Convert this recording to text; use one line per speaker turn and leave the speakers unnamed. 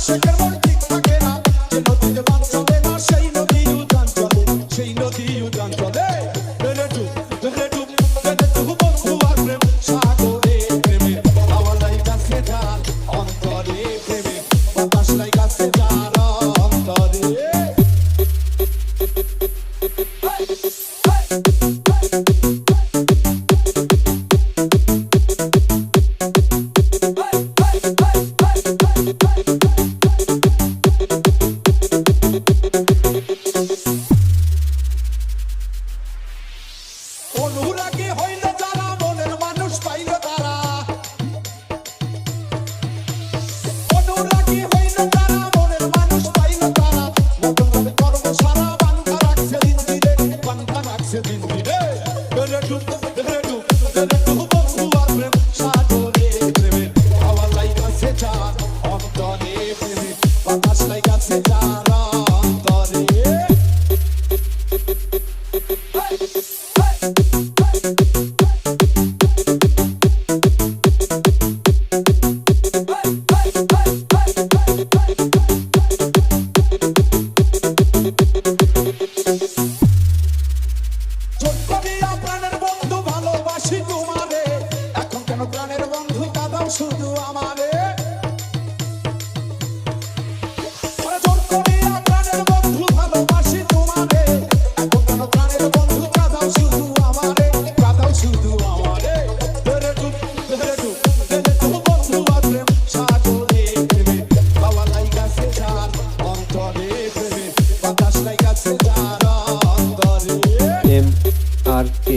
আশেকের মন ঠিক থাকে না, যে নদীতে বান চলে না সেই নদী উজান চলে, সেই নদী উজান চলে। ধরে ডুব ধরে ডুব ধরে ডুব বন্ধু আর প্রেম সাগরে প্রেমে হাওয়া লাইগাছে যার অন্তরে প্রেমে বাতাস লাইগাছে যার অন্তরে। অনুরাগী হইল যারা মনের মানুষ পাইল তারা, অনুরাগী হইল যারা মনের মানুষ পাইল তারা, মতন ভাবে কর্ম সারা বান্ধা রাখছে দিন দিনে, বান্ধা রাখছে দিন দিনে। ধরে ডুব ধরে ডুব ধরে ডুব বন্ধু আর প্রেম সাগরে প্রেমে হাওয়া লাইগাছে যার অন্তরে প্রেমে বাতাস লাইগাছে যার অন্তরে। প্রাণের বন্ধু ভালোবাসি তোমারে, এখন কেন প্রাণের বন্ধু কাঁদাও শুধু আমারে। জোর করিয়া প্রাণের বন্ধু ভালোবাসি তোমারে, এখন কেন প্রাণের বন্ধু কাঁদাও শুধু আমারে, কাঁদাও শুধু আমারে। ধরে ডুব ধরে ডুব ধরে ডুব বন্ধু আর প্রেম সাগরে প্রেমে হাওয়া লাইগাছে যার অন্তরে প্রেমে বাতাস লাইগাছে যার অন্তরে।
MRK